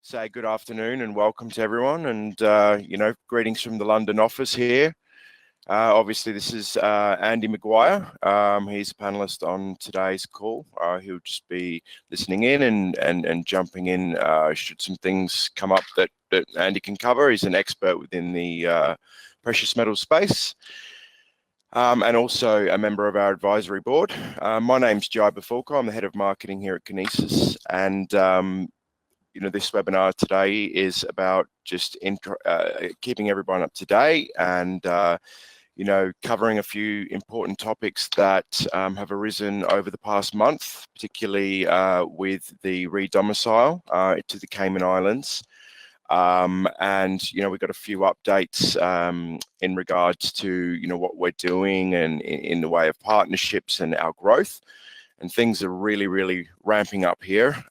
say good afternoon and welcome to everyone, and greetings from the London office here. Obviously, this is Andy Maguire. He's a panelist on today's call. He'll just be listening in and jumping in should some things come up that Andy can cover. He's an expert within the precious metal space. And also a member of our advisory board. My name's Jai Bafulka. I'm the head of marketing here at Kinesis, and this webinar today is about just keeping everyone up to date and covering a few important topics that have arisen over the past month, particularly with the re-domicile to the Cayman Islands. We've got a few updates in regards to what we're doing and in the way of partnerships and our growth, and things are really ramping up here.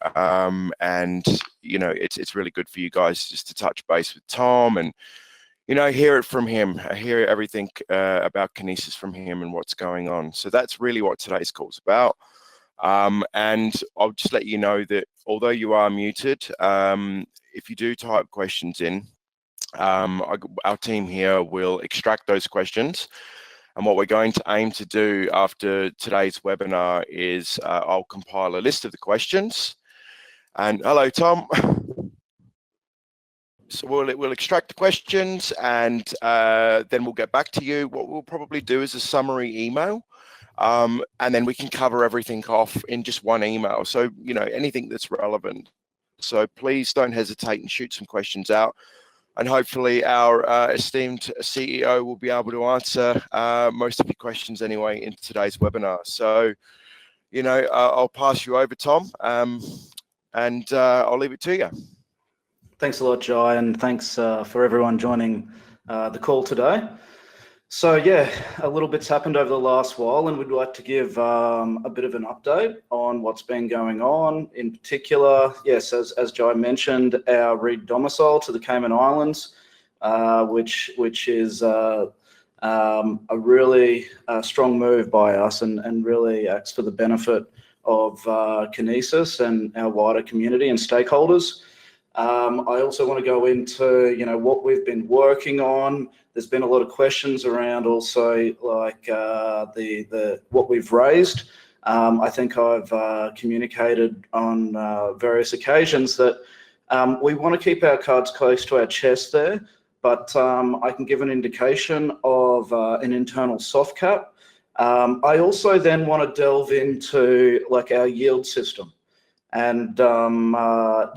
It's really good for you guys just to touch base with Tom and hear it from him. I hear everything about Kinesis from him and what's going on. So that's really what today's call's about. And I'll just let you know that although you are muted, if you do type questions in, our team here will extract those questions. And what we're going to aim to do after today's webinar is I'll compile a list of the questions. And hello, Tom. So we'll extract the questions and then we'll get back to you. What we'll probably do is a summary email. And then we can cover everything off in just one email. So, anything that's relevant. So please don't hesitate and shoot some questions out. And hopefully our esteemed CEO will be able to answer most of your questions anyway in today's webinar. So, I'll pass you over, Tom, and I'll leave it to you. Thanks a lot, Jai, and thanks for everyone joining the call today. So yeah, a little bit's happened over the last while, and we'd like to give a bit of an update on what's been going on. In particular, yes, as Jai mentioned, our re-domicile to the Cayman Islands, which is a really strong move by us and really acts for the benefit of Kinesis and our wider community and stakeholders. I also want to go into what we've been working on. There's been a lot of questions around also like what we've raised. I think I've communicated on various occasions that we want to keep our cards close to our chest there, but I can give an indication of an internal soft cap. I also then want to delve into like our yield system. And what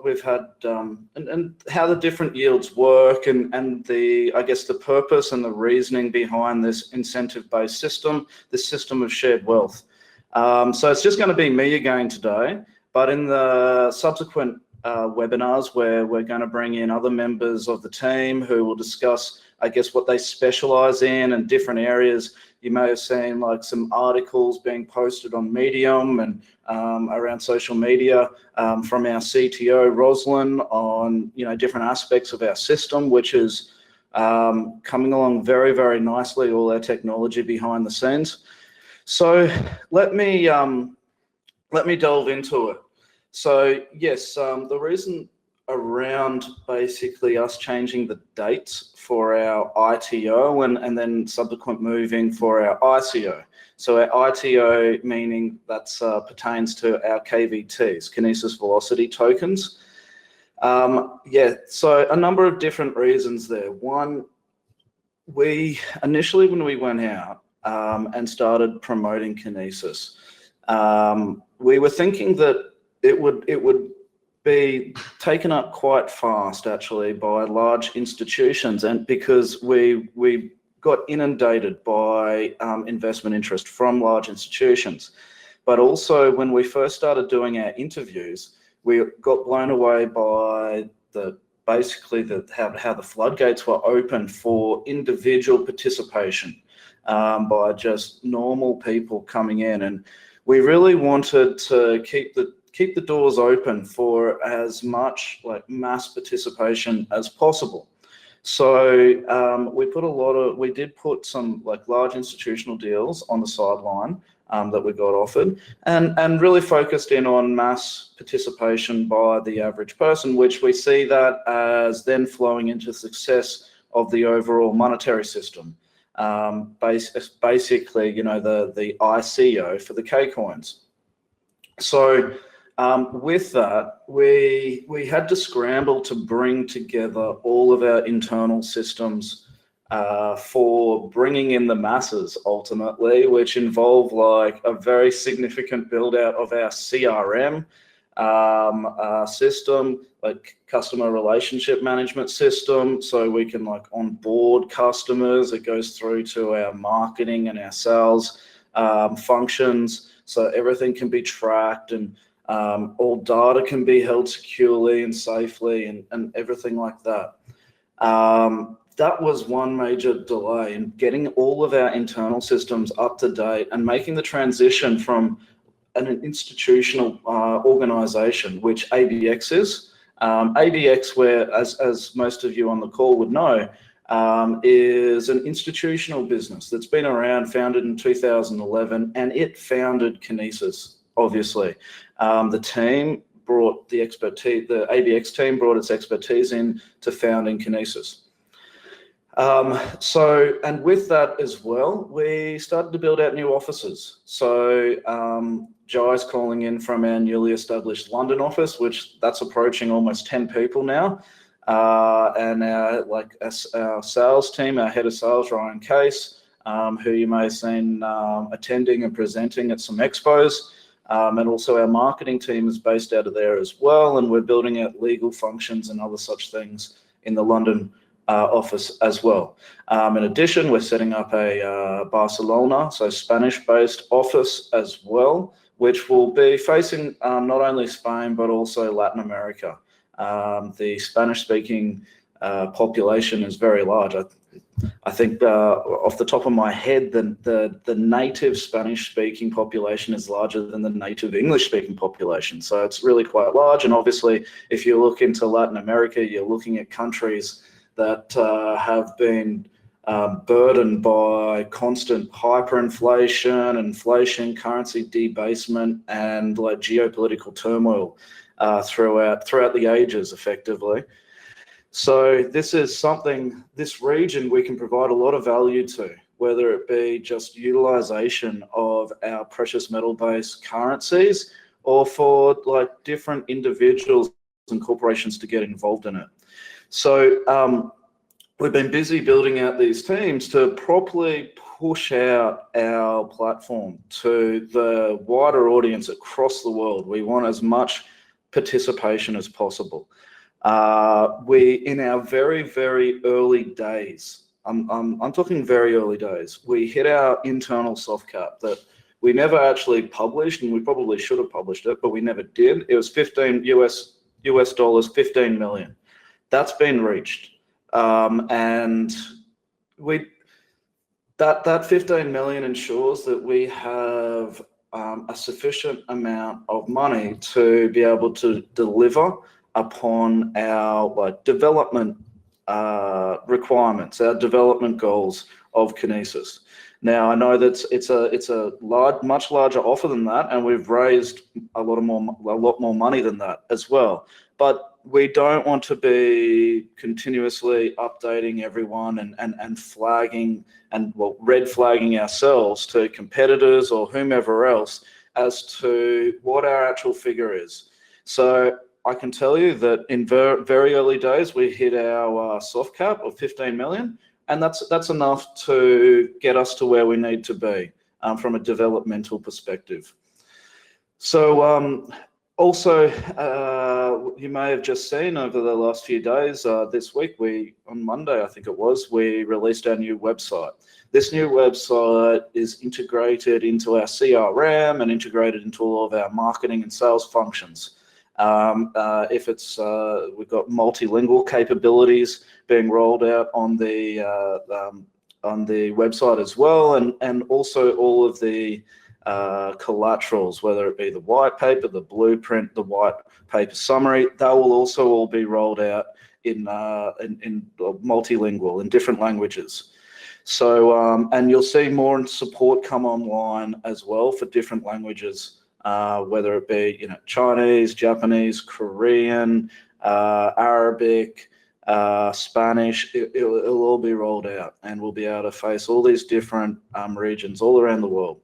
we've had and how the different yields work and I guess the purpose and the reasoning behind this incentive-based system, this system of shared wealth. So it's just going to be me again today, but in the subsequent webinars where we're going to bring in other members of the team who will discuss, I guess, what they specialize in and different areas. You may have seen like some articles being posted on Medium and around social media from our CTO, Roslyn, on different aspects of our system, which is coming along very nicely, all our technology behind the scenes. So let me delve into it. So yes, the reason around basically us changing the dates for our ITO and then subsequent moving for our ICO. So our ITO meaning that's pertains to our KVTs, Kinesis Velocity Tokens. So a number of different reasons there. One, we initially when we went out and started promoting Kinesis, we were thinking that it would be taken up quite fast actually by large institutions, and because we got inundated by investment interest from large institutions. But also when we first started doing our interviews, we got blown away by how the floodgates were open for individual participation by just normal people coming in, and we really wanted to keep the doors open for as much like mass participation as possible. So we did put some like large institutional deals on the sideline that we got offered, and really focused in on mass participation by the average person, which we see that as then flowing into success of the overall monetary system. Basically, you know, the ICO for the K coins. So with that, we had to scramble to bring together all of our internal systems for bringing in the masses ultimately, which involve like a very significant build out of our CRM system, like customer relationship management system, so we can like onboard customers. It goes through to our marketing and our sales functions, so everything can be tracked and all data can be held securely and safely and everything like that. That was one major delay in getting all of our internal systems up to date and making the transition from an institutional organization, which ABX is. ABX, where, as most of you on the call would know, is an institutional business that's been around, founded in 2011, and it founded Kinesis, obviously. The team brought the expertise, the ABX team brought its expertise in to founding Kinesis. And with that as well, we started to build out new offices. So Jai's calling in from our newly established London office, which that's approaching almost 10 people now. And our sales team, our head of sales, Ryan Case, who you may have seen attending and presenting at some expos. And also our marketing team is based out of there as well. And we're building out legal functions and other such things in the London office as well. In addition, we're setting up a Barcelona, so Spanish-based office as well, which will be facing not only Spain, but also Latin America. The Spanish-speaking population is very large. I think off the top of my head, the native Spanish-speaking population is larger than the native English-speaking population. So it's really quite large. And obviously, if you look into Latin America, you're looking at countries that have been burdened by constant hyperinflation, inflation, currency debasement, and like geopolitical turmoil throughout the ages, effectively. So this is something, this region we can provide a lot of value to, whether it be just utilization of our precious metal-based currencies, or for like different individuals and corporations to get involved in it. So we've been busy building out these teams to properly push out our platform to the wider audience across the world. We want as much participation as possible. In our very, very early days, I'm talking very early days, we hit our internal soft cap that we never actually published, and we probably should have published it, but we never did. It was US dollars, 15 million. That's been reached. And that 15 million ensures that we have a sufficient amount of money to be able to deliver upon our development requirements, our development goals of Kinesis. Now, I know that it's a much larger offer than that, and we've raised a lot more money than that as well. But we don't want to be continuously updating everyone and flagging and red flagging ourselves to competitors or whomever else as to what our actual figure is. So I can tell you that in very early days, we hit our soft cap of 15 million, and that's enough to get us to where we need to be from a developmental perspective. So also, you may have just seen over the last few days, this week, on Monday, I think it was, we released our new website. This new website is integrated into our CRM and integrated into all of our marketing and sales functions. We've got multilingual capabilities being rolled out on the website as well, and also all of the collaterals, whether it be the white paper, the blueprint, the white paper summary, they will also all be rolled out in multilingual, in different languages. So, and you'll see more support come online as well for different languages, whether it be, Chinese, Japanese, Korean, Arabic, Spanish. It'll all be rolled out, and we'll be able to face all these different regions all around the world.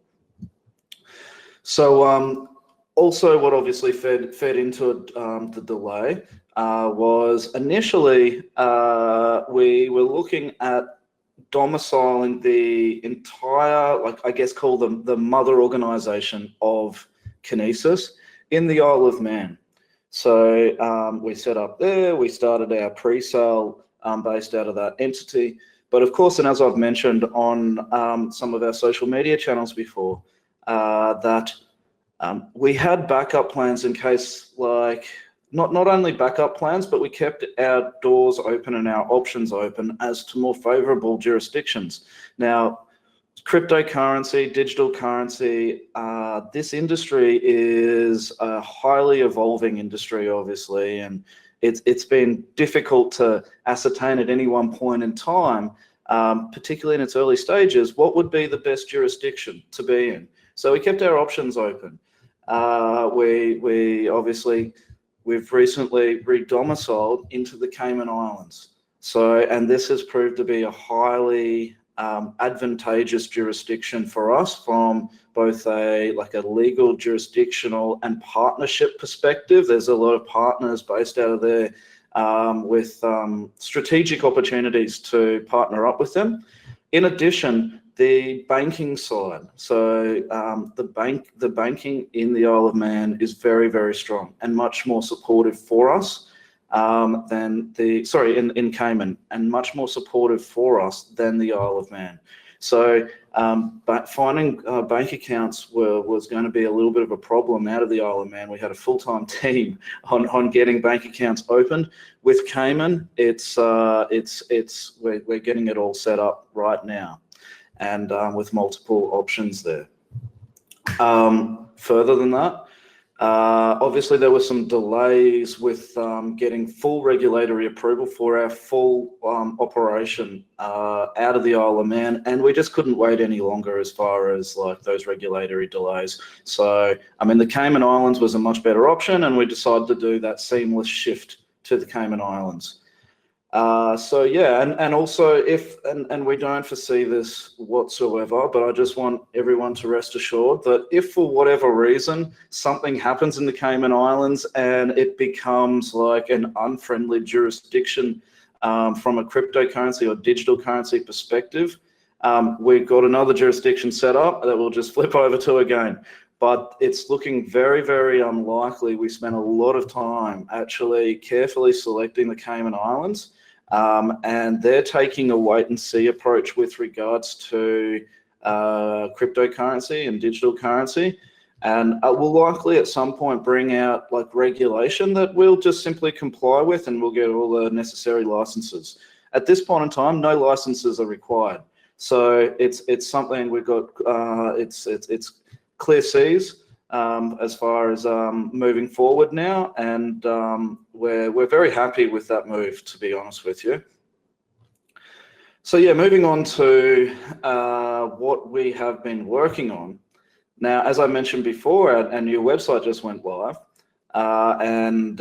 So also what obviously fed into the delay was initially we were looking at domiciling the entire, I guess, call them the mother organization of Kinesis in the Isle of Man. So we set up there, we started our pre-sale based out of that entity. But of course, and as I've mentioned on some of our social media channels before, that we had backup plans in case, like, not only backup plans, but we kept our doors open and our options open as to more favorable jurisdictions. Now, cryptocurrency, digital currency, this industry is a highly evolving industry, obviously, and it's been difficult to ascertain at any one point in time, particularly in its early stages, what would be the best jurisdiction to be in. So we kept our options open. We obviously, we've recently re-domiciled into the Cayman Islands. So, and this has proved to be a highly advantageous jurisdiction for us from both a legal, jurisdictional, and partnership perspective. There's a lot of partners based out of there with strategic opportunities to partner up with them. In addition, the banking side. So the banking in the Isle of Man is very, very strong and much more supportive for us than in Cayman, and much more supportive for us than the Isle of Man. So but finding bank accounts was going to be a little bit of a problem out of the Isle of Man. We had a full-time team on getting bank accounts opened. With Cayman, we're getting it all set up right now, and with multiple options there. Further than that, obviously there were some delays with getting full regulatory approval for our full operation out of the Isle of Man, and we just couldn't wait any longer as far as those regulatory delays. So I mean, the Cayman Islands was a much better option, and we decided to do that seamless shift to the Cayman Islands. So yeah, and also and we don't foresee this whatsoever, but I just want everyone to rest assured that if for whatever reason something happens in the Cayman Islands and it becomes like an unfriendly jurisdiction from a cryptocurrency or digital currency perspective, we've got another jurisdiction set up that we'll just flip over to again. But it's looking very, very unlikely. We spent a lot of time actually carefully selecting the Cayman Islands. And they're taking a wait-and-see approach with regards to cryptocurrency and digital currency, and will likely at some point bring out regulation that we'll just simply comply with, and we'll get all the necessary licenses. At this point in time, no licenses are required, so it's something we've got. It's clear seas as far as moving forward now, and we're very happy with that move, to be honest with you. So yeah, moving on to what we have been working on. Now, as I mentioned before, our new website just went live, and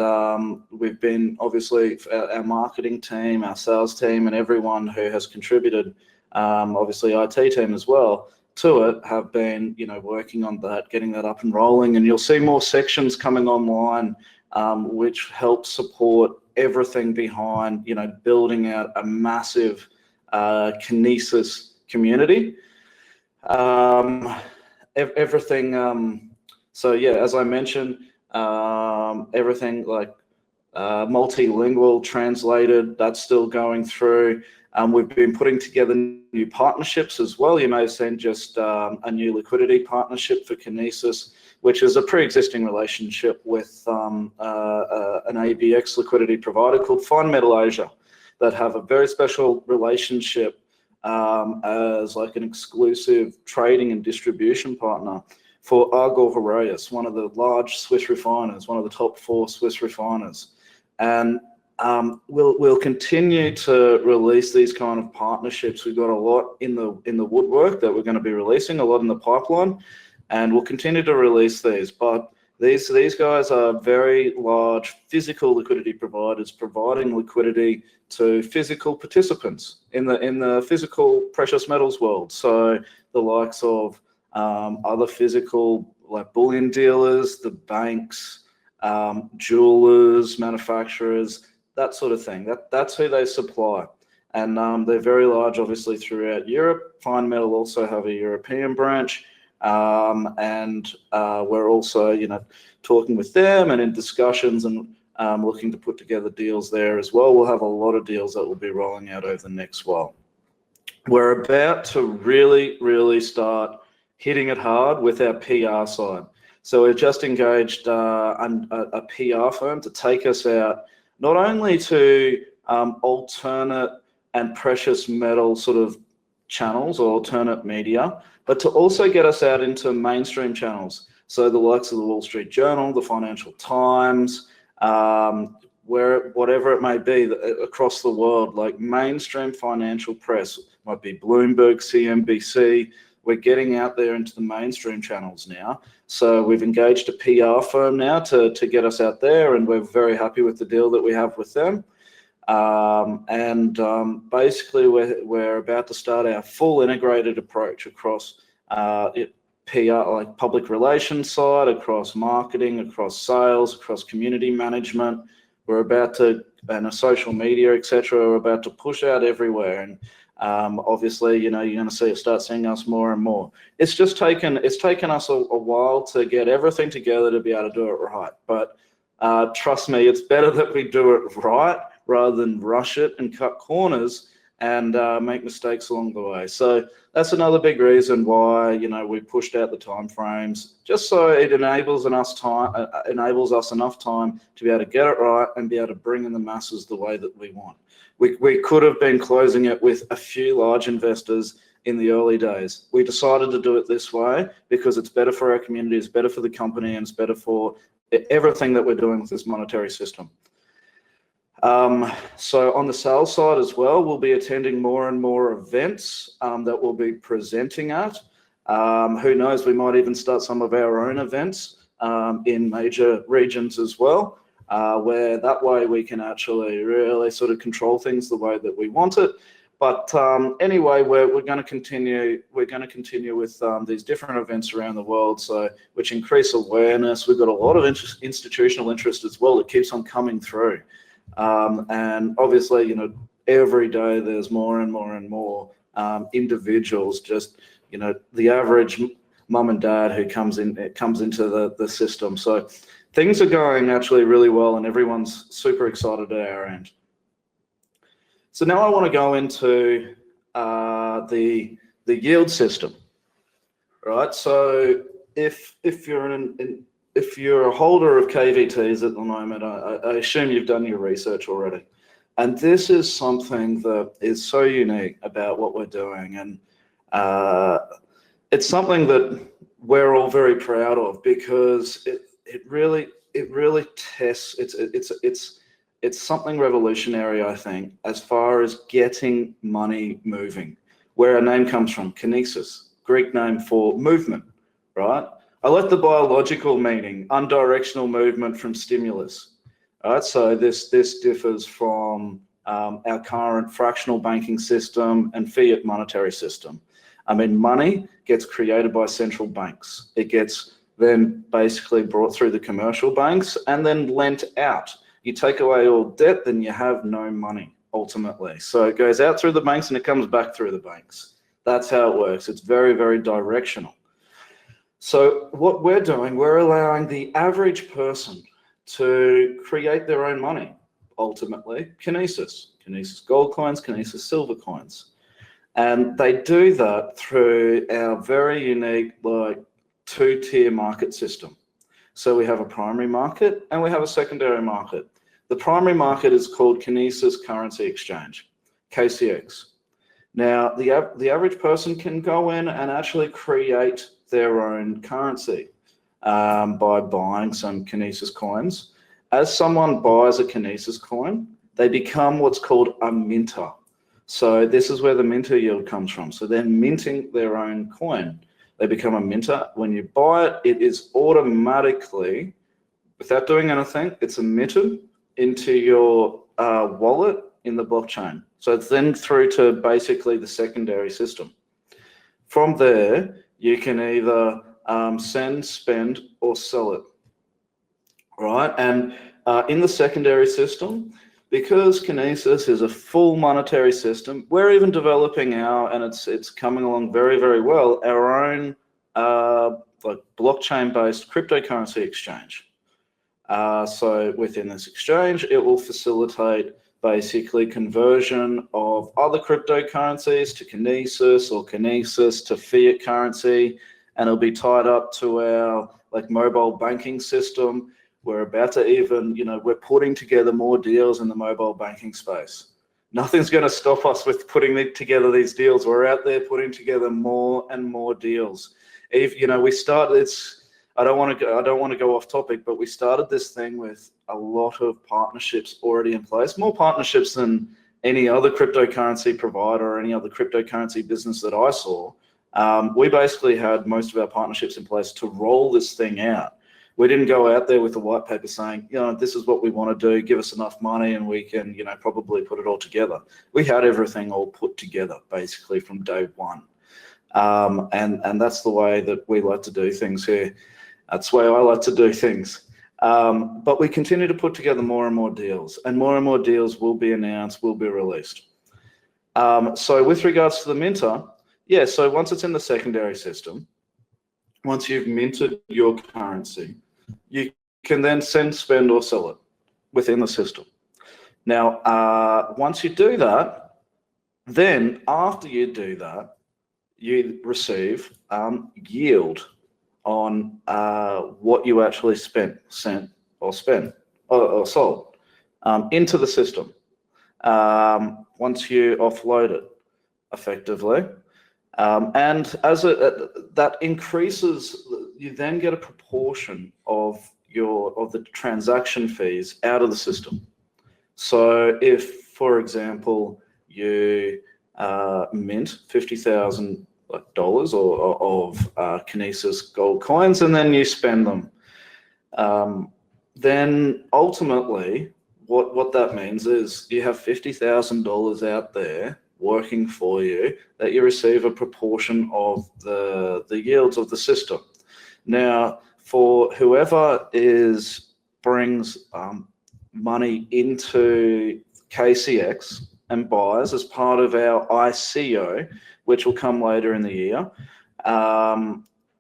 we've been, obviously, our marketing team, our sales team, and everyone who has contributed, obviously IT team as well, to it, have been working on that, getting that up and rolling, and you'll see more sections coming online which help support everything behind building out a massive Kinesis community. Everything, so yeah, as I mentioned, everything multilingual, translated, that's still going through. We've been putting together new partnerships as well. You may have seen just a new liquidity partnership for Kinesis, which is a pre-existing relationship with an ABX liquidity provider called Fine Metal Asia, that have a very special relationship as an exclusive trading and distribution partner for Argor Heraeus, one of the large Swiss refiners, one of the top 4 Swiss refiners. And we'll continue to release these kind of partnerships. We've got a lot in the woodwork that we're going to be releasing, a lot in the pipeline, and we'll continue to release these. But these guys are very large physical liquidity providers, providing liquidity to physical participants in the physical precious metals world. So the likes of other physical, like bullion dealers, the banks, jewelers, manufacturers, that sort of thing. That's who they supply. And they're very large, obviously, throughout Europe. Fine Metal also have a European branch. And we're also, talking with them and in discussions and looking to put together deals there as well. We'll have a lot of deals that will be rolling out over the next while. We're about to really, really start hitting it hard with our PR side. So we've just engaged a PR firm to take us out, not only to alternate and precious metal sort of channels or alternate media, but to also get us out into mainstream channels. So the likes of the Wall Street Journal, the Financial Times, whatever it may be across the world, like mainstream financial press, might be Bloomberg, CNBC. We're getting out there into the mainstream channels now. So we've engaged a PR firm now to get us out there, and we're very happy with the deal that we have with them. Basically, we're about to start our full integrated approach across PR, like public relations side, across marketing, across sales, across community management. We're about to, and social media, etc. We're about to push out everywhere, and obviously, you're going to start seeing us more and more. It's taken us a while to get everything together to be able to do it right. But trust me, it's better that we do it right rather than rush it and cut corners and make mistakes along the way. So that's another big reason why we pushed out the time frames, just so it enables us enough time to be able to get it right and be able to bring in the masses the way that we want. We could have been closing it with a few large investors in the early days. We decided to do it this way because it's better for our community, it's better for the company, and it's better for everything that we're doing with this monetary system. So on the sales side as well, we'll be attending more and more events that we'll be presenting at. Who knows, we might even start some of our own events in major regions as well, where that way we can actually really sort of control things the way that we want it. But anyway, we're going to continue. We're going to continue with these different events around the world, which increase awareness. We've got a lot of institutional interest as well that keeps on coming through. And obviously, every day there's more and more and more individuals, just, the average mum and dad who comes into the system. So things are going actually really well, and everyone's super excited at our end. So now I want to go into the yield system, right? So if you're a holder of KVTs at the moment, I assume you've done your research already. And this is something that is so unique about what we're doing. And it's something that we're all very proud of, because it really tests, it's something revolutionary, I think, as far as getting money moving. Where our name comes from, kinesis, Greek name for movement, right? I like the biological meaning, undirectional movement from stimulus. All right, so this differs from our current fractional banking system and fiat monetary system. I mean, money gets created by central banks. It gets then basically brought through the commercial banks and then lent out. You take away all debt, then you have no money, ultimately. So it goes out through the banks and it comes back through the banks. That's how it works. It's very, very directional. So what we're doing, we're allowing the average person to create their own money, ultimately. Kinesis gold coins, Kinesis silver coins. And they do that through our very unique, two-tier market system. So we have a primary market and we have a secondary market. The primary market is called Kinesis Currency Exchange, KCX. Now, the average person can go in and actually create their own currency by buying some Kinesis coins. As someone buys a Kinesis coin, they become what's called a minter. So this is where the minter yield comes from. So they're minting their own coin. They become a minter. When you buy it, it is automatically, without doing anything, it's emitted into your wallet in the blockchain. So it's then through to basically the secondary system. From there, you can either send, spend, or sell it, right? And in the secondary system, because Kinesis is a full monetary system, we're even developing and it's coming along very, very well, our own like blockchain-based cryptocurrency exchange. So within this exchange, it will facilitate basically conversion of other cryptocurrencies to Kinesis or Kinesis to fiat currency, and it'll be tied up to our like mobile banking system. We're about to even, we're putting together more deals in the mobile banking space. Nothing's going to stop us with putting together these deals. We're out there putting together more and more deals. If we started, I don't want to go off topic, but we started this thing with a lot of partnerships already in place, more partnerships than any other cryptocurrency provider or any other cryptocurrency business that I saw. We basically had most of our partnerships in place to roll this thing out. We didn't go out there with a white paper saying, this is what we want to do, give us enough money and we can, probably put it all together. We had everything all put together basically from day one. And that's the way that we like to do things here. That's the way I like to do things. But we continue to put together more and more deals, and more deals will be announced, will be released. So with regards to the minter, yeah, so once it's in the secondary system, once you've minted your currency, you can then send, spend, or sell it within the system. Now, once you do that, then after you do that, you receive yield on what you actually sent or sold into the system once you offload it effectively. And as that increases, you then get a proportion of the transaction fees out of the system. So if, for example, you mint $50,000 of Kinesis gold coins and then you spend them, then ultimately what that means is you have $50,000 out there working for you that you receive a proportion of the yields of the system. Now, for whoever brings money into KCX and buys as part of our ICO, which will come later in the year,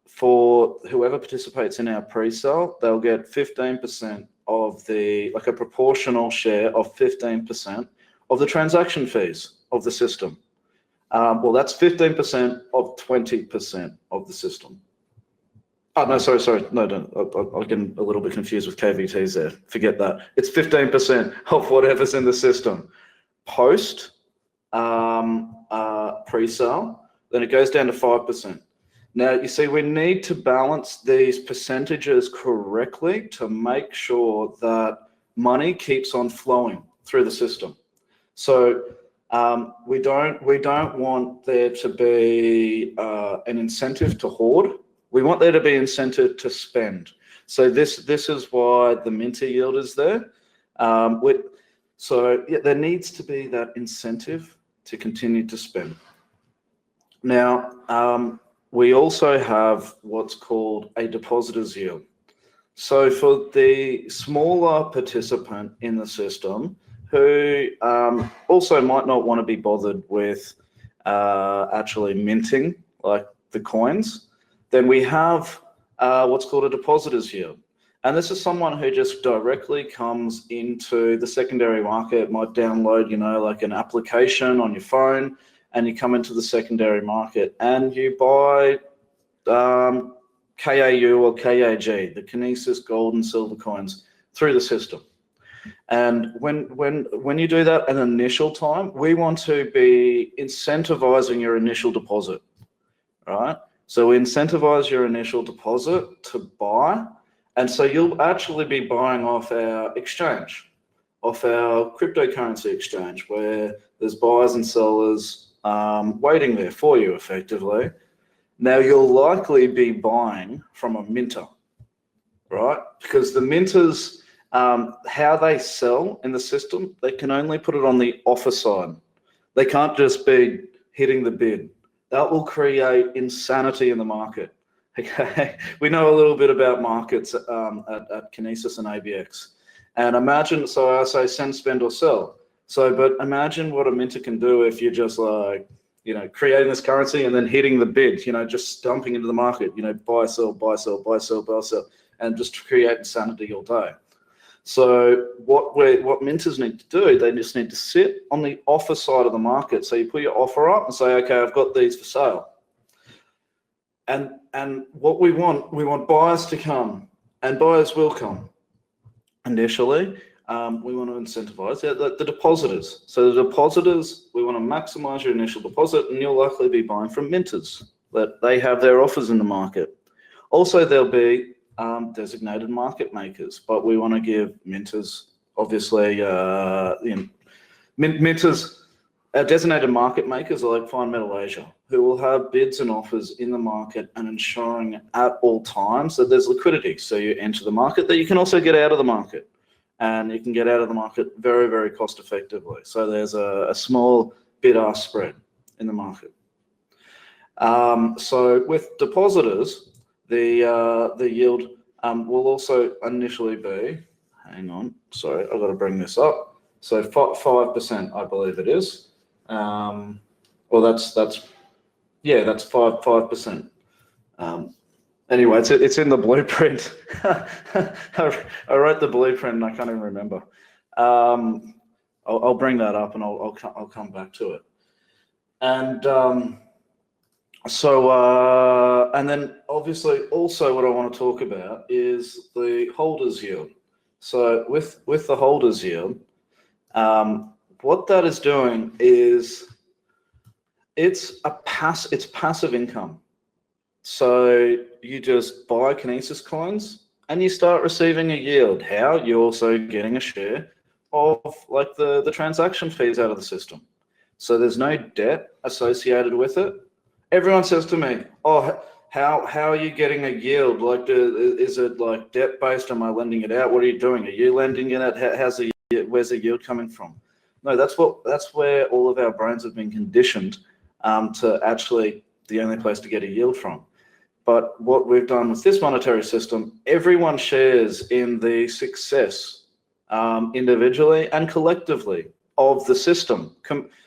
for whoever participates in our pre-sale, they'll get 15% of a proportional share of 15% of the transaction fees of the system. Well, that's 15% of 20% of the system. Oh, no, sorry. No, I'm getting a little bit confused with KVTs there. Forget that. It's 15% of whatever's in the system. Post pre-sale, then it goes down to 5%. Now, you see, we need to balance these percentages correctly to make sure that money keeps on flowing through the system. So we don't want there to be an incentive to hoard. We want there to be incentive to spend. So this is why the minter yield is there. So yeah, there needs to be that incentive to continue to spend. Now, we also have what's called a depositor's yield. So for the smaller participant in the system who also might not want to be bothered with actually minting like the coins, then we have what's called a depositor's yield. And this is someone who just directly comes into the secondary market, might download, like an application on your phone, and you come into the secondary market and you buy KAU or KAG, the Kinesis gold and silver coins, through the system. And when you do that at an initial time, we want to be incentivizing your initial deposit, right? So we incentivize your initial deposit to buy. And so you'll actually be buying off our exchange, off our cryptocurrency exchange, where there's buyers and sellers waiting there for you effectively. Now you'll likely be buying from a minter, right? Because the minters, how they sell in the system, they can only put it on the offer side. They can't just be hitting the bid. That will create insanity in the market. Okay, we know a little bit about markets at Kinesis and ABX. And imagine, so I say send, spend, or sell. So, but imagine what a minter can do if you're just like, you know, creating this currency and then hitting the bid, you know, just dumping into the market, you know, buy, sell, buy, sell, buy, sell, buy, sell, and just create insanity all day. So what minters need to do, they just need to sit on the offer side of the market. So you put your offer up and say, okay, I've got these for sale. And what we want buyers to come, and buyers will come initially. We want to incentivize the depositors. So the depositors, we want to maximize your initial deposit, and you'll likely be buying from minters that they have their offers in the market. Also, there'll be designated market makers, but we want to give minters, obviously, minters, designated market makers are like Fine Metal Asia, who will have bids and offers in the market and ensuring at all times that there's liquidity. So you enter the market, that you can also get out of the market. And you can get out of the market very, very cost effectively. So there's a small bid-ask spread in the market. So with depositors, the yield will also initially be, hang on, sorry, I've got to bring this up. So 5%, I believe it is. Well, that's 5%. Anyway, it's in the blueprint. I wrote the blueprint and I can't even remember. I'll bring that up and I'll come back to it. And and then obviously also what I want to talk about is the holders yield. So with the holders yield, what that is doing is it's passive income. So you just buy Kinesis coins and you start receiving a yield. How? You're also getting a share of like the transaction fees out of the system. So there's no debt associated with it. Everyone says to me, oh, how are you getting a yield? Like, is it like debt based? Am I lending it out? What are you doing? Are you lending it out? Where's the yield coming from? No, that's where all of our brains have been conditioned to actually the only place to get a yield from. But what we've done with this monetary system, everyone shares in the success individually and collectively of the system.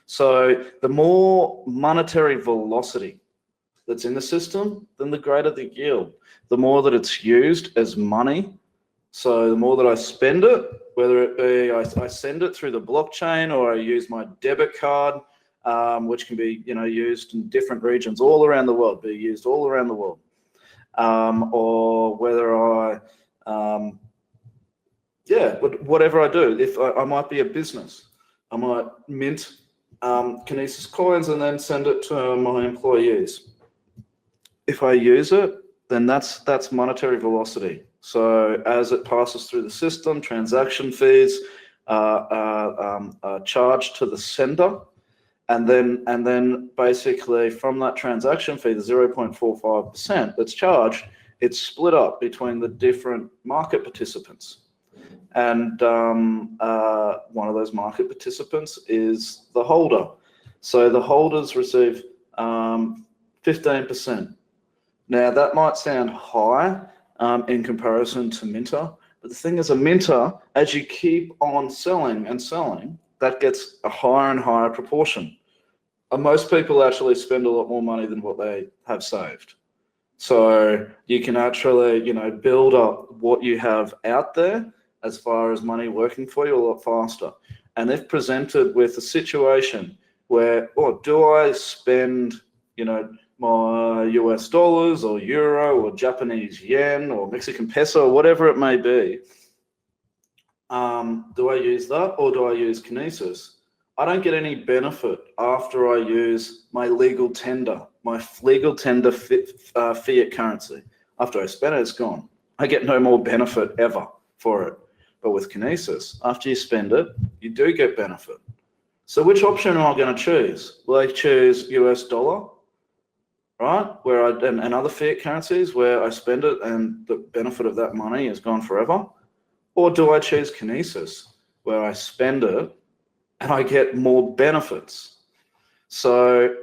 So the more monetary velocity that's in the system, then the greater the yield. The more that it's used as money, so the more that I spend it, whether it be I send it through the blockchain or I use my debit card, which can be used in different regions all around the world, or whether whatever I do. If I might be a business, I might mint Kinesis coins and then send it to my employees. If I use it, then that's monetary velocity. So as it passes through the system, transaction fees are charged to the sender. And then basically from that transaction fee, the 0.45% that's charged, it's split up between the different market participants. And one of those market participants is the holder. So the holders receive 15%. Now that might sound high in comparison to minter, but the thing is, a minter, as you keep on selling and selling, that gets a higher and higher proportion. Most people actually spend a lot more money than what they have saved. So you can actually, build up what you have out there as far as money working for you a lot faster. And if presented with a situation where, do I spend, my US dollars or euro or Japanese yen or Mexican peso or whatever it may be, do I use that or do I use Kinesis? I don't get any benefit after I use my legal tender, fiat currency. After I spend it, it's gone. I get no more benefit ever for it. But with Kinesis, after you spend it, you do get benefit. So which option am I going to choose? Will I choose US dollar, right? And other fiat currencies where I spend it and the benefit of that money is gone forever? Or do I choose Kinesis, where I spend it and I get more benefits? So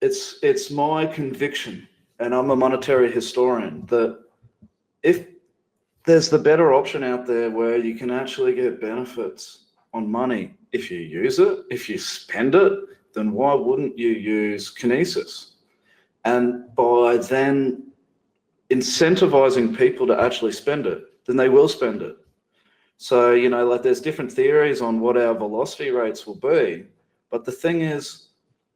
it's my conviction, and I'm a monetary historian, that if there's the better option out there where you can actually get benefits on money, if you use it, if you spend it, then why wouldn't you use Kinesis? And by then incentivizing people to actually spend it, then they will spend it. So, you know, like there's different theories on what our velocity rates will be, but the thing is,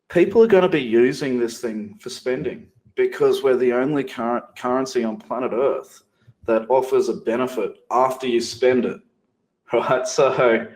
people are going to be using this thing for spending because we're the only currency on planet Earth that offers a benefit after you spend it, right? So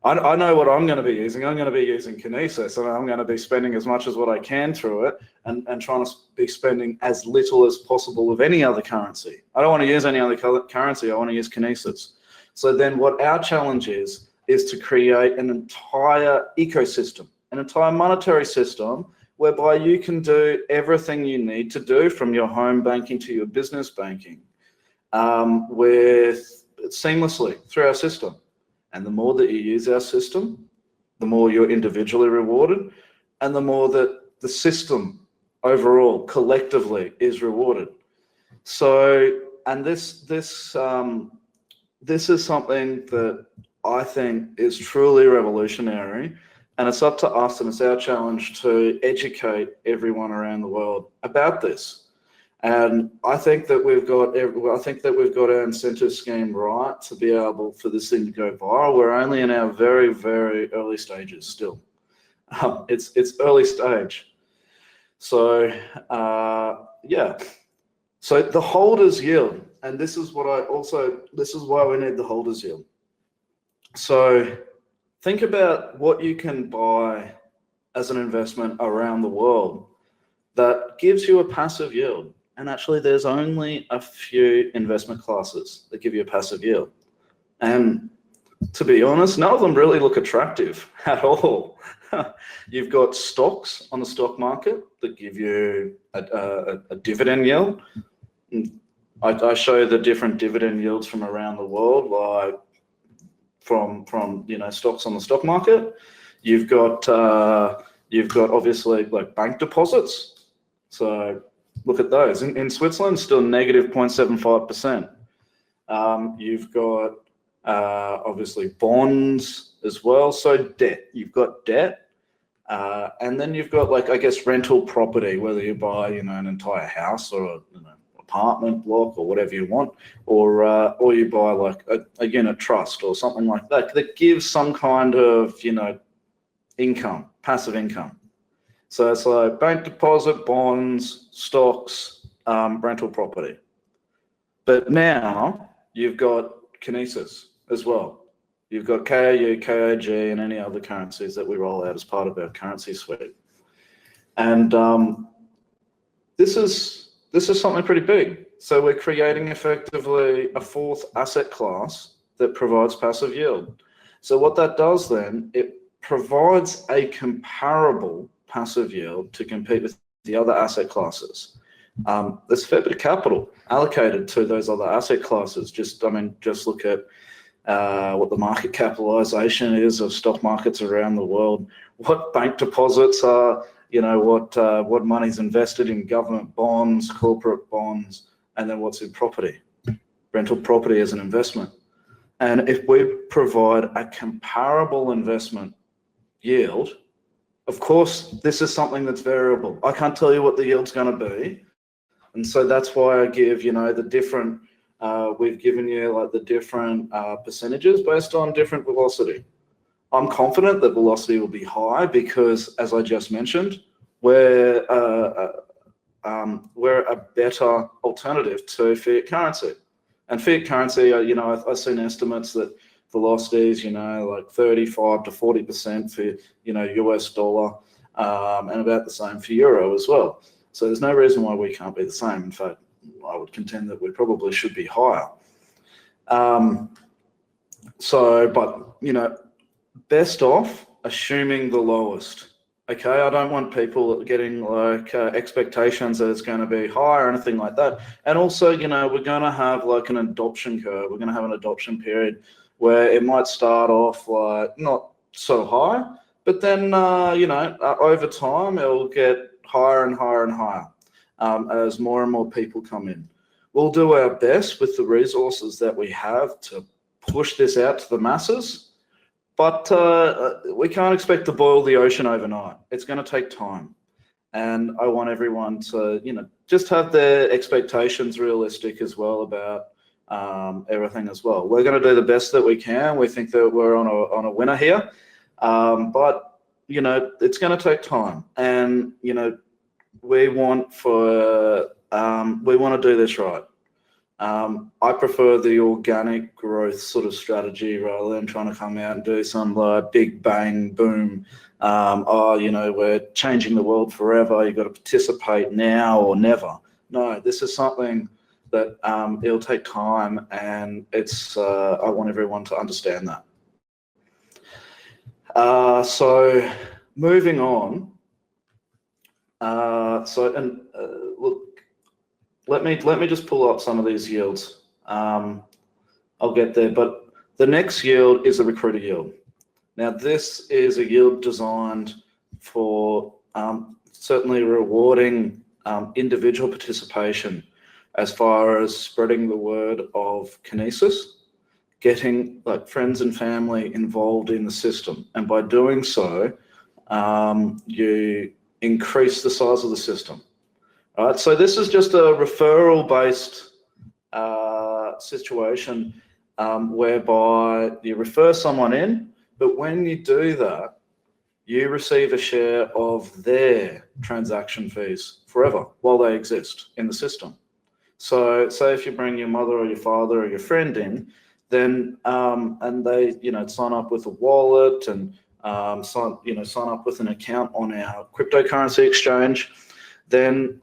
I know what I'm going to be using. I'm going to be using Kinesis, and I'm going to be spending as much as what I can through it and trying to be spending as little as possible of any other currency. I don't want to use any other currency. I want to use Kinesis. So then what our challenge is to create an entire ecosystem, an entire monetary system whereby you can do everything you need to do from your home banking to your business banking with seamlessly through our system. And the more that you use our system, the more you're individually rewarded, and the more that the system overall collectively is rewarded. So, and this is something that I think is truly revolutionary, and it's up to us, and it's our challenge to educate everyone around the world about this. And I think that we've got our incentive scheme right to be able for this thing to go viral. We're only in our very, very early stages still. It's early stage. So yeah. So the holders yield, and this is why we need the holders yield. So think about what you can buy as an investment around the world that gives you a passive yield. And actually, there's only a few investment classes that give you a passive yield. And to be honest, none of them really look attractive at all. You've got stocks on the stock market that give you a dividend yield. I show the different dividend yields from around the world, like from stocks on the stock market. You've got obviously like bank deposits. So look at those. In Switzerland, still negative 0.75%. You've got obviously bonds as well. So debt. You've got debt, and then you've got like, I guess, rental property, whether you buy an entire house or apartment block or whatever you want, or you buy like a unit trust or something like that gives some kind of income, passive income. So it's like bank deposit, bonds, stocks, rental property. But now you've got Kinesis as well. You've got KAU, KOG, and any other currencies that we roll out as part of our currency suite. And this is something pretty big. So we're creating effectively a fourth asset class that provides passive yield. So what that does then, it provides a comparable passive yield to compete with the other asset classes. There's a fair bit of capital allocated to those other asset classes. Just look at what the market capitalization is of stock markets around the world, what bank deposits are, what money's invested in government bonds, corporate bonds, and then what's in property. Rental property as an investment. And if we provide a comparable investment yield, of course, this is something that's variable. I can't tell you what the yield's going to be. And so that's why I give, the different, we've given you like the different percentages based on different velocity. I'm confident that velocity will be high because, as I just mentioned, we're a better alternative to fiat currency. And fiat currency, I've seen estimates that velocities, like 35 to 40% for, US dollar, and about the same for euro as well. So there's no reason why we can't be the same. In fact, I would contend that we probably should be higher. but best off assuming the lowest. Okay, I don't want people getting like expectations that it's going to be high or anything like that. And also, we're going to have like an adoption curve. We're going to have an adoption period where it might start off like not so high, but then, over time, it'll get higher and higher and higher as more and more people come in. We'll do our best with the resources that we have to push this out to the masses. But we can't expect to boil the ocean overnight. It's going to take time. And I want everyone to, just have their expectations realistic as well about everything as well. We're going to do the best that we can. We think that we're on a winner here. But, it's going to take time. And, we want to do this right. I prefer the organic growth sort of strategy rather than trying to come out and do some big bang boom. We're changing the world forever. You've got to participate now or never. No, this is something that it'll take time, and it's. I want everyone to understand that. So moving on. Look. Let me just pull up some of these yields. I'll get there, but the next yield is a recruiter yield. Now, this is a yield designed for certainly rewarding individual participation as far as spreading the word of Kinesis, getting like friends and family involved in the system. And by doing so, you increase the size of the system. All right, so this is just a referral-based situation whereby you refer someone in, but when you do that, you receive a share of their transaction fees forever while they exist in the system. So say if you bring your mother or your father or your friend in, then and they sign up with a wallet and sign up with an account on our cryptocurrency exchange, then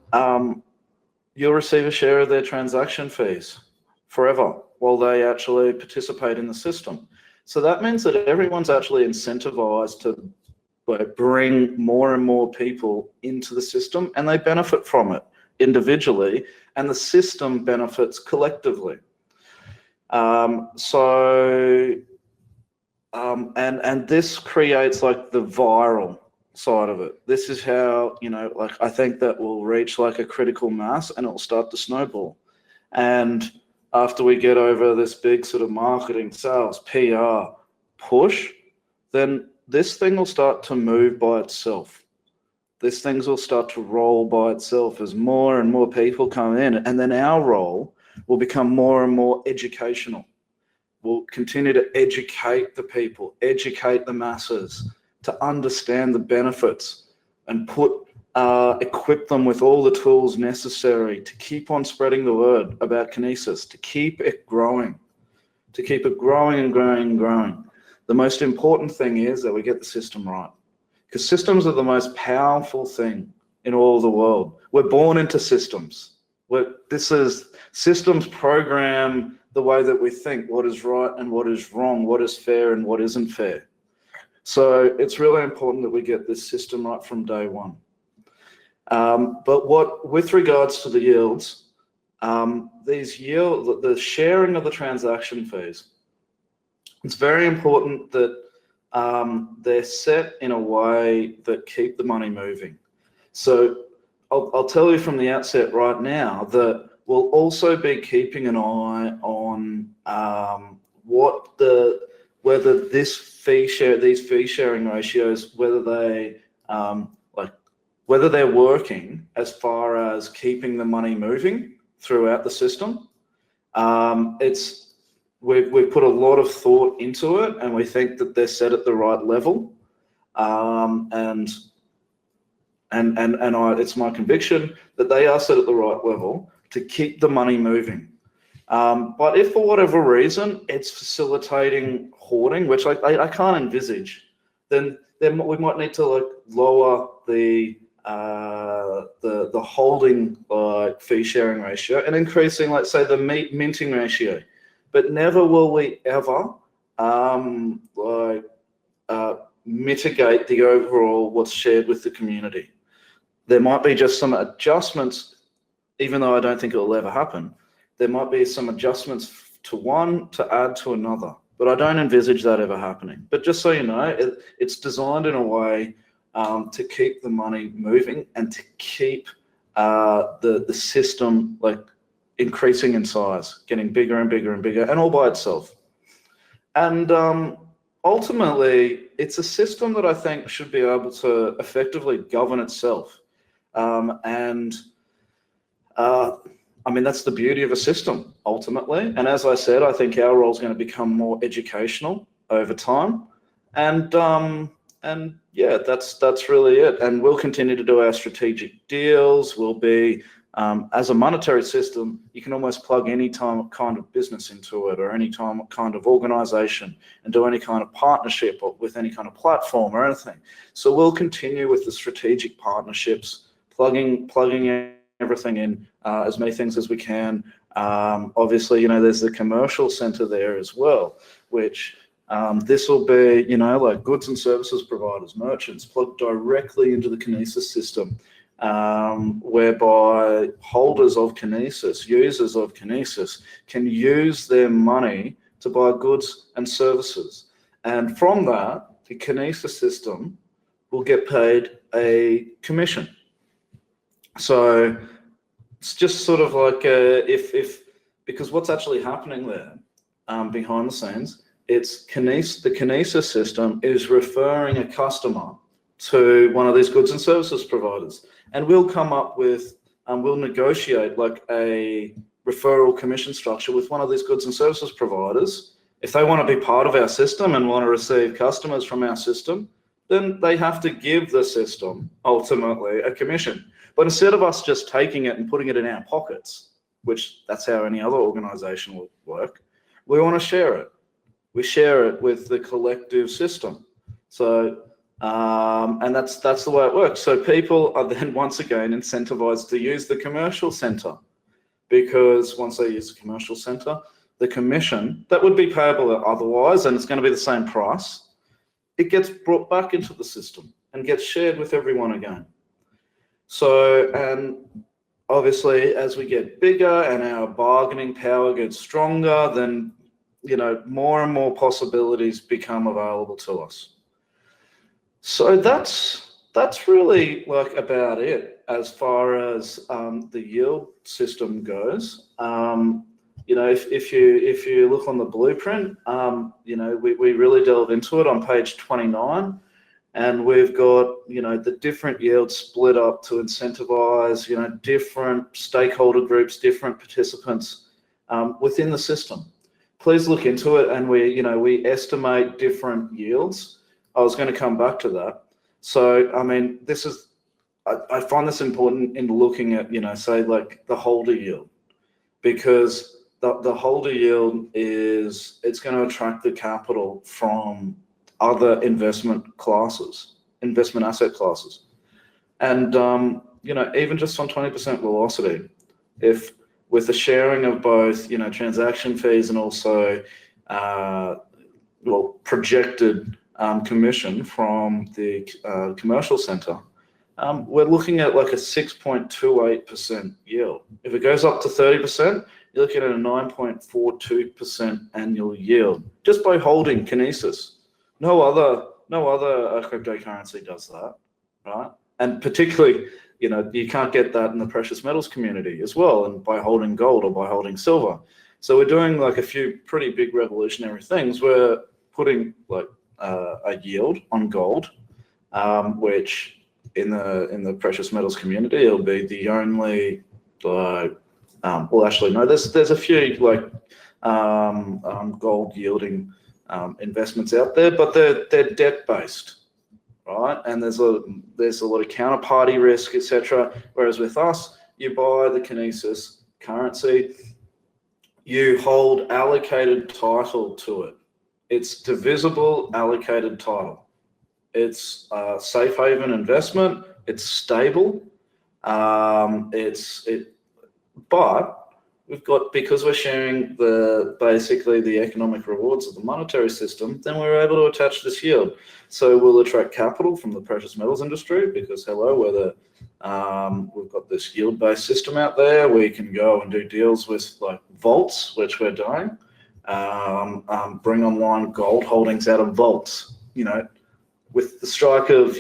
you'll receive a share of their transaction fees forever while they actually participate in the system. So that means that everyone's actually incentivized to bring more and more people into the system, and they benefit from it individually, and the system benefits collectively. And this creates like the viral side of it. This is how, I think that will reach like a critical mass and it'll start to snowball. And after we get over this big sort of marketing, sales, PR push, then this thing will start to move by itself. These things will start to roll by itself as more and more people come in, and then our role will become more and more educational. We'll continue to educate the people, educate the masses, to understand the benefits and equip them with all the tools necessary to keep on spreading the word about Kinesis, to keep it growing and growing and growing. The most important thing is that we get the system right, because systems are the most powerful thing in all of the world. We're born into systems. Systems program the way that we think, what is right and what is wrong, what is fair and what isn't fair. So it's really important that we get this system right from day one. But with regards to the yields, the sharing of the transaction fees, it's very important that they're set in a way that keep the money moving. So I'll tell you from the outset right now that we'll also be keeping an eye on whether these fee sharing ratios, whether they're working as far as keeping the money moving throughout the system. We've put a lot of thought into it, and we think that they're set at the right level. It's my conviction that they are set at the right level to keep the money moving. But if for whatever reason it's facilitating hoarding, which I can't envisage, then we might need to lower the holding fee sharing ratio and increasing, say, the minting ratio. But never will we ever mitigate the overall what's shared with the community. There might be just some adjustments, even though I don't think it will ever happen. There might be some adjustments to one to add to another, but I don't envisage that ever happening. But just so you know, it's designed in a way to keep the money moving and to keep the system like increasing in size, getting bigger and bigger and bigger, and all by itself. And ultimately, it's a system that I think should be able to effectively govern itself. I mean, that's the beauty of a system, ultimately. And as I said, I think our role is going to become more educational over time. And yeah, that's really it. And we'll continue to do our strategic deals. We'll be, as a monetary system, you can almost plug any kind of business into it, or any kind of organization, and do any kind of partnership or with any kind of platform or anything. So we'll continue with the strategic partnerships, plugging everything in, as many things as we can. Obviously, you know, there's the commercial center there as well, which this will be, you know, like goods and services providers, merchants, plugged directly into the Kinesis system, whereby holders of Kinesis, users of Kinesis, can use their money to buy goods and services. And from that, the Kinesis system will get paid a commission. So it's just sort of like because what's actually happening there behind the scenes, it's the Kinesis system is referring a customer to one of these goods and services providers, and we'll come up with we'll negotiate like a referral commission structure with one of these goods and services providers. If they want to be part of our system and want to receive customers from our system, then they have to give the system ultimately a commission. But instead of us just taking it and putting it in our pockets, which that's how any other organization will work, we want to share it. We share it with the collective system. So, and that's the way it works. So people are then once again incentivized to use the commercial center, because once they use the commercial center, the commission that would be payable otherwise, and it's going to be the same price, it gets brought back into the system and gets shared with everyone again. So, and obviously as we get bigger and our bargaining power gets stronger, then, you know, more and more possibilities become available to us. So that's really like about it as far as the yield system goes. You know, if you look on the blueprint, you know, we really delve into it on page 29. And we've got, you know, the different yields split up to incentivize, you know, different stakeholder groups, different participants within the system. Please look into it, and we estimate different yields. I was going to come back to that. So, I mean, this is, I find this important in looking at, you know, say like the holder yield, because the holder yield it's going to attract the capital from other investment asset classes. And, you know, even just on 20% velocity, if with the sharing of both, you know, transaction fees and also, projected commission from the commercial center, we're looking at like a 6.28% yield. If it goes up to 30%, you're looking at a 9.42% annual yield just by holding Kinesis. No other cryptocurrency does that, right? And particularly, you know, you can't get that in the precious metals community as well, and by holding gold or by holding silver. So we're doing like a few pretty big revolutionary things. We're putting like a yield on gold, which in the precious metals community, it'll be the only well, actually no, there's a few like gold yielding investments out there, but they're debt based, right? And there's a lot of counterparty risk, etc. Whereas with us, you buy the Kinesis currency, you hold allocated title to it. It's divisible allocated title. It's a safe haven investment. It's stable. But because we're sharing basically the economic rewards of the monetary system, then we're able to attach this yield. So we'll attract capital from the precious metals industry because we've got this yield-based system out there. We can go and do deals with like vaults, which we're doing. Bring online gold holdings out of vaults. With the strike of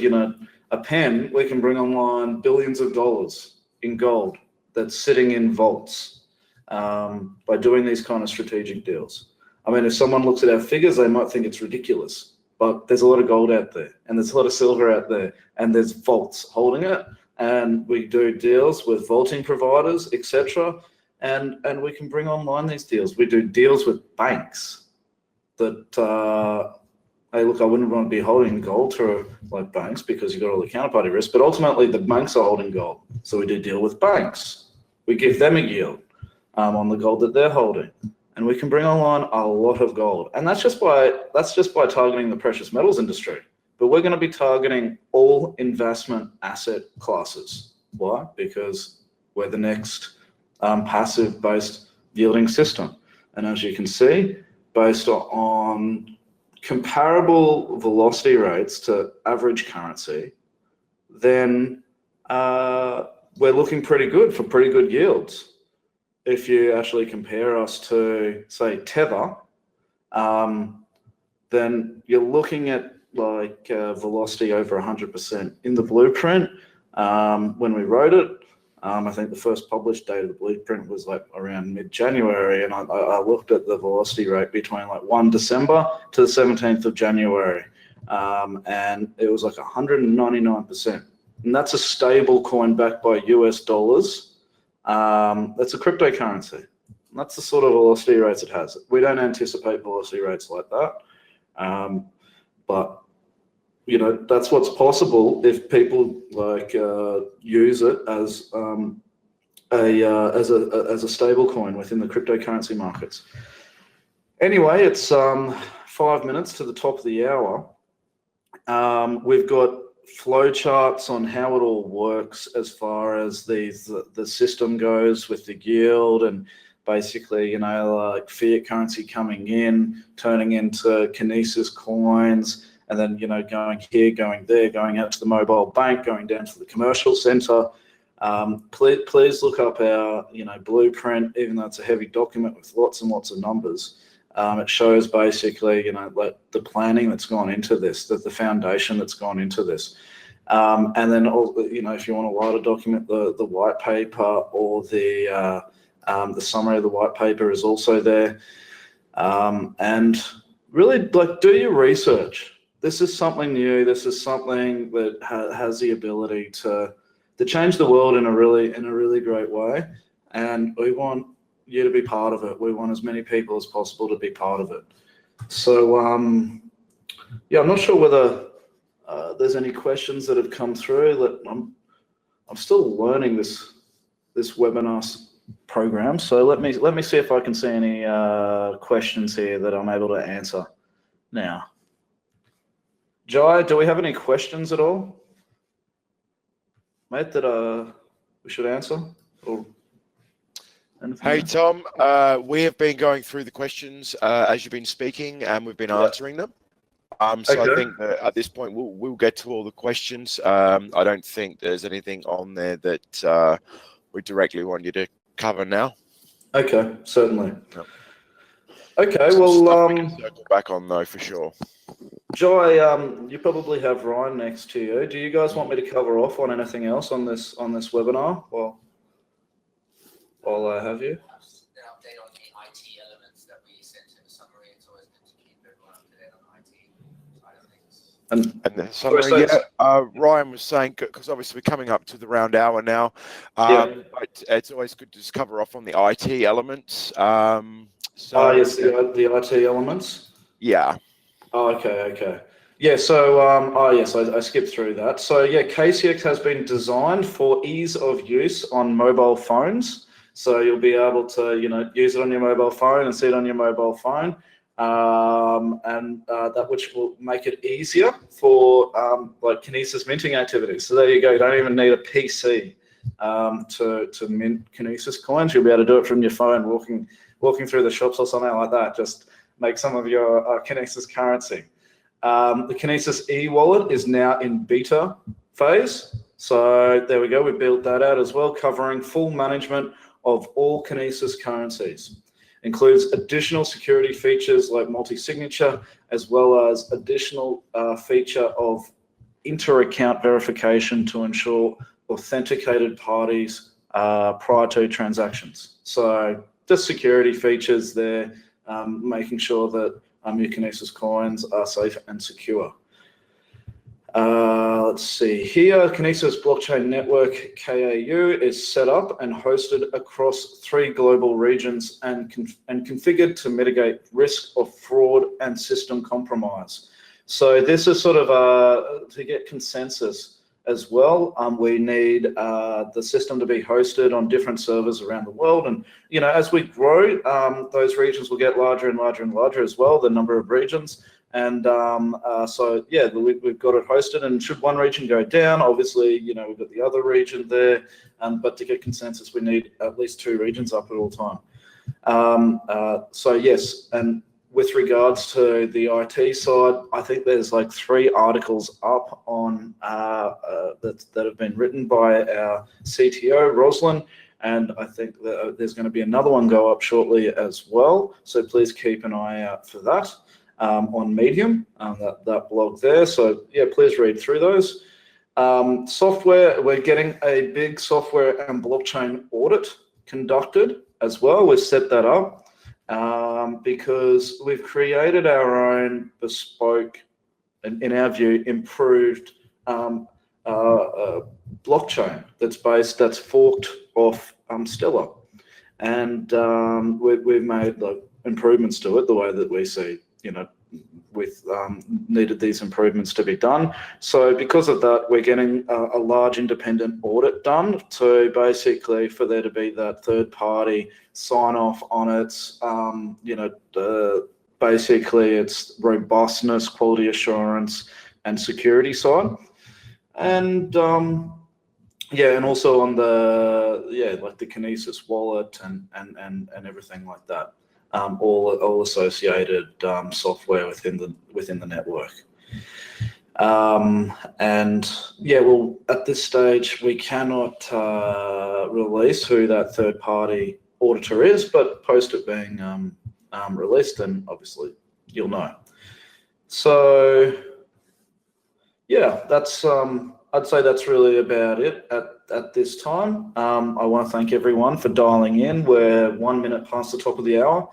a pen, we can bring online billions of dollars in gold that's sitting in vaults. By doing these kind of strategic deals. I mean, if someone looks at our figures, they might think it's ridiculous, but there's a lot of gold out there and there's a lot of silver out there and there's vaults holding it. And we do deals with vaulting providers, etc. And we can bring online these deals. We do deals with banks that, hey, look, I wouldn't want to be holding gold through like banks because you've got all the counterparty risk, but ultimately the banks are holding gold. So we do deal with banks. We give them a yield on the gold that they're holding, and we can bring online a lot of gold. And that's just by targeting the precious metals industry. But we're going to be targeting all investment asset classes. Why? Because we're the next passive-based yielding system. And as you can see, based on comparable velocity rates to average currency, then we're looking pretty good for pretty good yields. If you actually compare us to, say, Tether, then you're looking at like velocity over 100%. In the blueprint, when we wrote it, I think the first published date of the blueprint was like around mid-January, and I looked at the velocity rate between like 1 December to the 17th of January, and it was like 199%. And that's a stable coin backed by US dollars. That's a cryptocurrency. That's the sort of velocity rates it has. We don't anticipate velocity rates like that, but that's what's possible if people like use it as a stable coin within the cryptocurrency markets. Anyway, it's 5 minutes to the top of the hour. We've got flow charts on how it all works as far as the system goes with the yield, and basically like fiat currency coming in, turning into Kinesis coins, and then going here, going there, going out to the mobile bank, going down to the commercial center. Please look up our blueprint, even though it's a heavy document with lots and lots of numbers. It shows basically like the planning that's gone into this, the foundation that's gone into this. And then if you want a wider document, the white paper or the summary of the white paper is also there. And really, like, do your research. This is something new. This is something that has the ability to change the world in a really great way. And we want you to be part of it. We want as many people as possible to be part of it. So yeah, I'm not sure whether there's any questions that have come through. I'm still learning this webinar program, so let me see if I can see any questions here that I'm able to answer now. Jai, do we have any questions at all, mate, that we should answer? Or hey, Tom, we have been going through the questions as you've been speaking, and we've been answering them. So okay. I think that at this point we'll get to all the questions. I don't think there's anything on there that we directly want you to cover now. Okay, certainly. Yep. Okay, well, we can circle back on though for sure. Joy, you probably have Ryan next to you. Do you guys want me to cover off on anything else on this webinar while I have you? Just an update on the IT elements that we sent in the summary. It's always good to keep everyone up to date on the IT side of things. And the summary, yeah, Ryan was saying, because obviously we're coming up to the round hour now, but it's always good to just cover off on the IT elements. Yes, the IT elements? Yeah. Oh, okay. Yeah, so, yes, I skipped through that. So, yeah, KCX has been designed for ease of use on mobile phones. So you'll be able to, use it on your mobile phone and see it on your mobile phone. That which will make it easier for like Kinesis minting activities. So there you go. You don't even need a PC to mint Kinesis coins. You'll be able to do it from your phone, walking through the shops or something like that. Just make some of your Kinesis currency. The Kinesis e-wallet is now in beta phase. So there we go. We built that out as well, covering full management of all Kinesis currencies. Includes additional security features like multi-signature, as well as additional feature of inter-account verification to ensure authenticated parties prior to transactions. So just security features there, making sure that your Kinesis coins are safe and secure. Let's see here, Kinesis Blockchain Network, KAU, is set up and hosted across 3 global regions and configured to mitigate risk of fraud and system compromise. So this is sort of to get consensus as well. We need the system to be hosted on different servers around the world. And, you know, as we grow, those regions will get larger and larger and larger as well, the number of regions. And so, yeah, we've got it hosted, and should one region go down, obviously, you know, we've got the other region there, but to get consensus, we need at least 2 regions up at all time. So yes, and with regards to the IT side, I think there's like 3 articles up on that have been written by our CTO, Roslyn, and I think that there's going to be another one go up shortly as well. So please keep an eye out for that. On Medium, that blog there. So yeah, please read through those. Software, we're getting a big software and blockchain audit conducted as well. We've set that up because we've created our own bespoke, in our view, improved blockchain that's forked off Stellar. And we've made like improvements to it the way that we see, you know, with needed these improvements to be done. So because of that, we're getting a large independent audit done to basically for there to be that third party sign off on its, you know, basically its robustness, quality assurance, and security side. And yeah, and also on the, yeah, like the Kinesis wallet and everything like that. All associated software within the network. And yeah, well, at this stage, we cannot release who that third-party auditor is, but post it being released, then obviously you'll know. So yeah, that's I'd say that's really about it at this time. I want to thank everyone for dialing in. We're 1 minute past the top of the hour,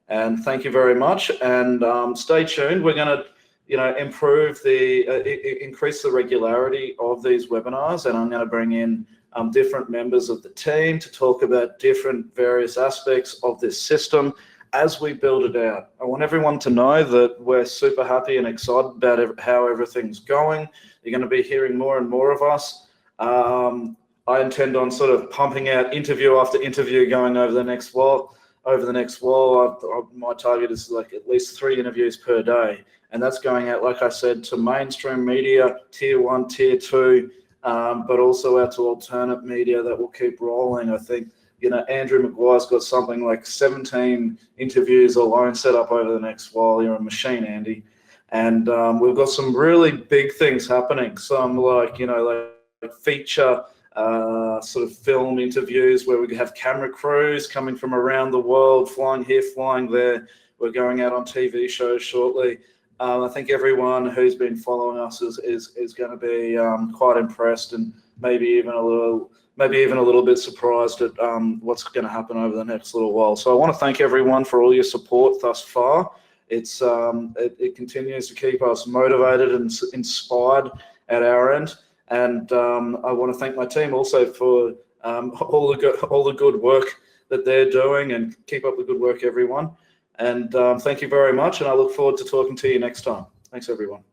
and thank you very much. And stay tuned. We're going to, you know, improve increase the regularity of these webinars, and I'm going to bring in different members of the team to talk about different various aspects of this system as we build it out. I want everyone to know that we're super happy and excited about how everything's going. You're going to be hearing more and more of us. I intend on sort of pumping out interview after interview going over the next while. My target is like at least 3 interviews per day. And that's going out, like I said, to mainstream media, tier 1, tier 2, but also out to alternate media that will keep rolling. I think, you know, Andrew Maguire's got something like 17 interviews alone set up over the next while. You're a machine, Andy. And we've got some really big things happening. Some like, you know, like feature sort of film interviews where we have camera crews coming from around the world, flying here, flying there. We're going out on TV shows shortly. I think everyone who's been following us is going to be quite impressed, and maybe even a little bit surprised at what's going to happen over the next little while. So I want to thank everyone for all your support thus far. It's it continues to keep us motivated and inspired at our end. And I want to thank my team also for all the good work that they're doing, and keep up the good work, everyone. And thank you very much, and I look forward to talking to you next time. Thanks, everyone.